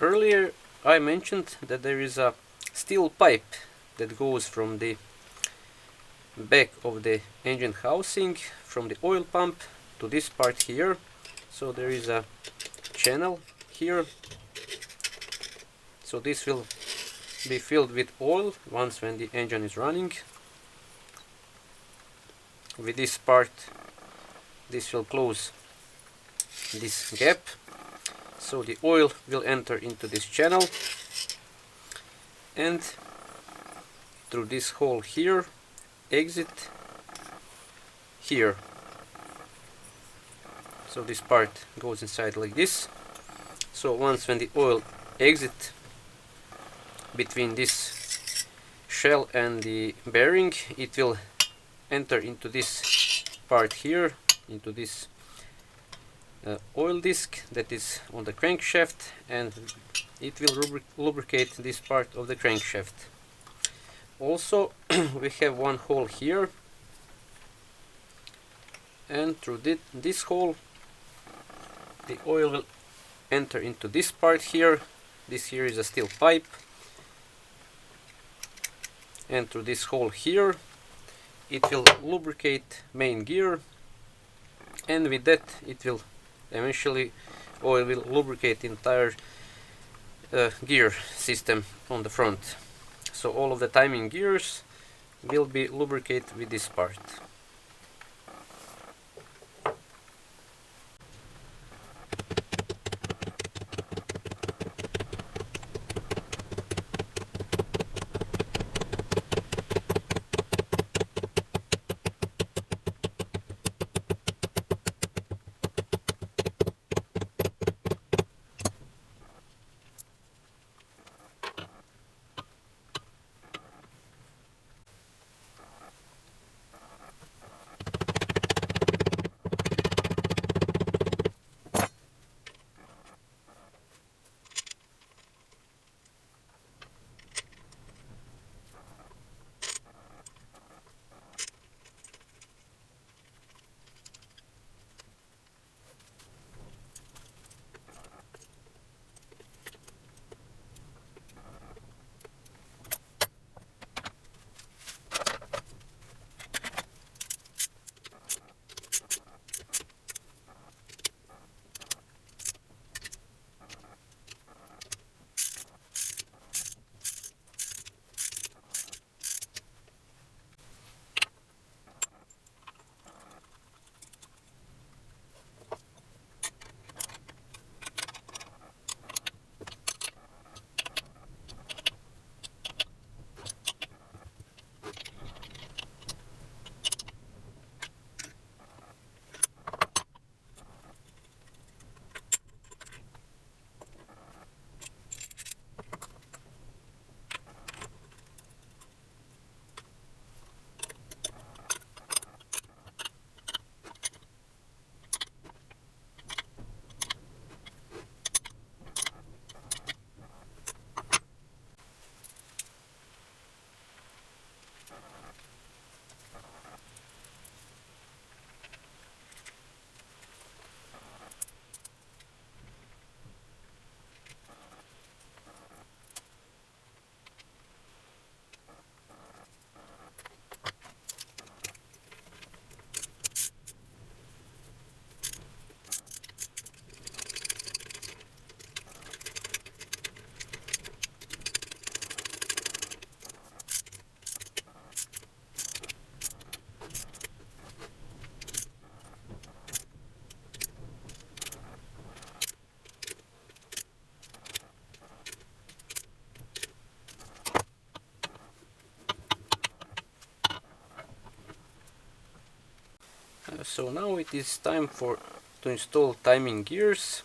Earlier I mentioned that there is a steel pipe that goes from the back of the engine housing, from the oil pump to this part here. So there is a channel here, so this will be filled with oil once when the engine is running. With this part, this will close this gap, so the oil will enter into this channel and through this hole here exit here. So this part goes inside like this. So once when the oil exit between this shell and the bearing, it will enter into this part here, into this oil disc that is on the crankshaft, and it will lubricate this part of the crankshaft. Also we have one hole here, and through this hole the oil will enter into this part here. This here is a steel pipe, and through this hole here it will lubricate main gear, and with that it will eventually oil will lubricate the entire gear system on the front. So all of the timing gears will be lubricated with this part. So now it is time to install timing gears.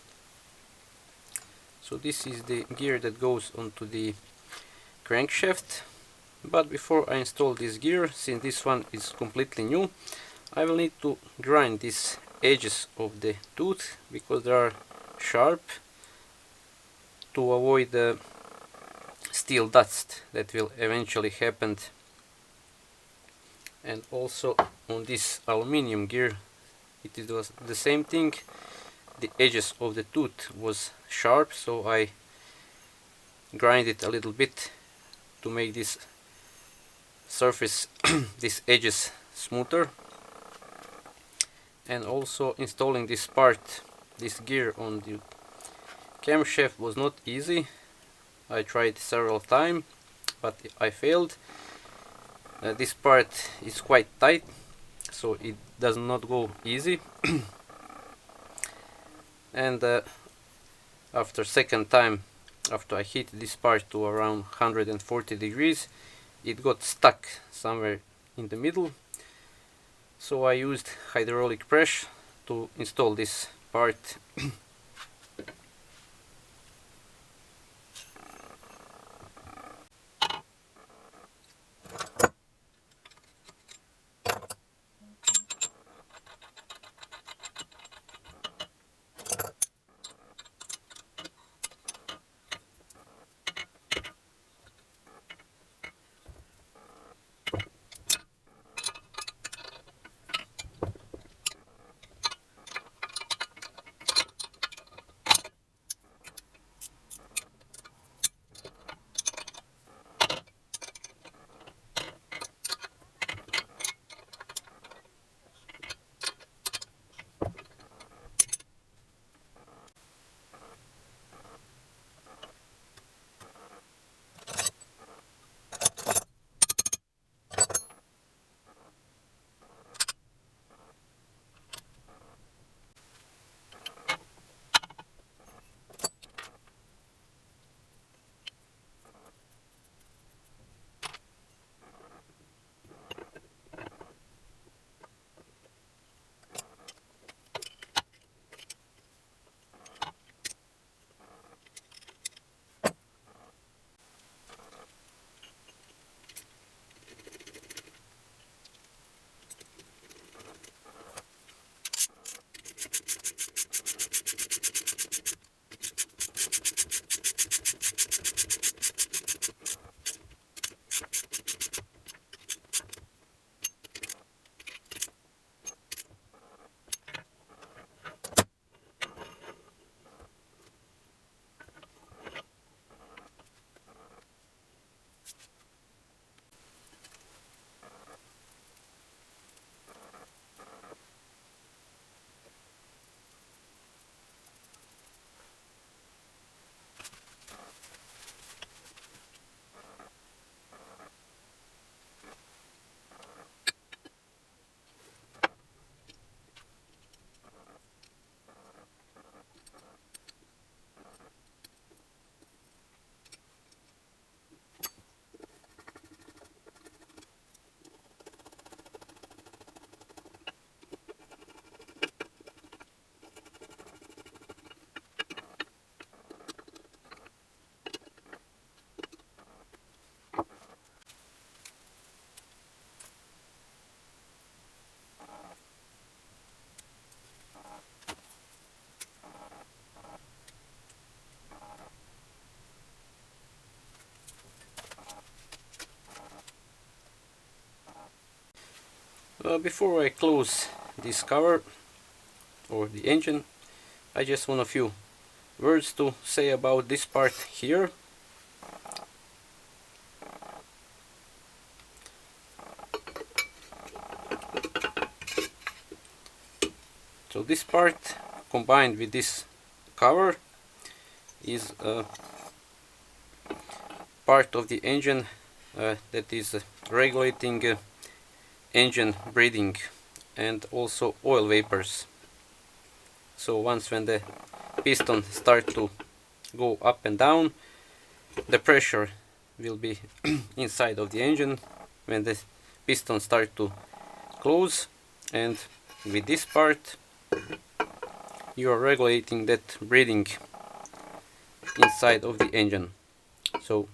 So this is the gear that goes onto the crankshaft. But before I install this gear, since this one is completely new, I will need to grind these edges of the tooth because they are sharp, to avoid the steel dust that will eventually happen. And also on this aluminium gear it was the same thing. The edges of the tooth was sharp, so I grind it a little bit to make this surface, these edges smoother. And also installing this part, this gear on the camshaft was not easy. I tried several times, but I failed. This part is quite tight, so it does not go easy. And after second time, after I hit this part to around 140 degrees, it got stuck somewhere in the middle. So I used hydraulic press to install this part. Before I close this cover or the engine, I just want a few words to say about this part here. So this part combined with this cover is a part of the engine that is regulating engine breathing and also oil vapors. So once when the piston start to go up and down, the pressure will be inside of the engine when the piston start to close, and with this part you are regulating that breathing inside of the engine. So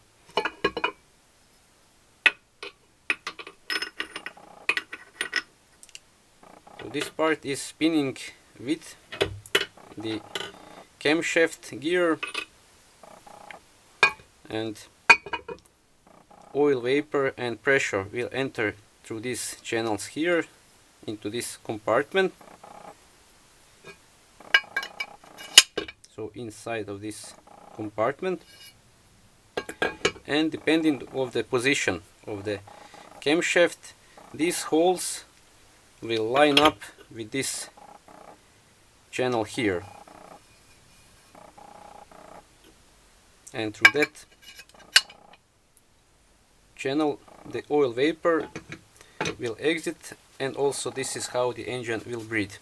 this part is spinning with the camshaft gear, and oil vapor and pressure will enter through these channels here into this compartment. So inside of this compartment and depending on the position of the camshaft, these holes will line up with this channel here, and through that channel the oil vapor will exit, and also this is how the engine will breathe.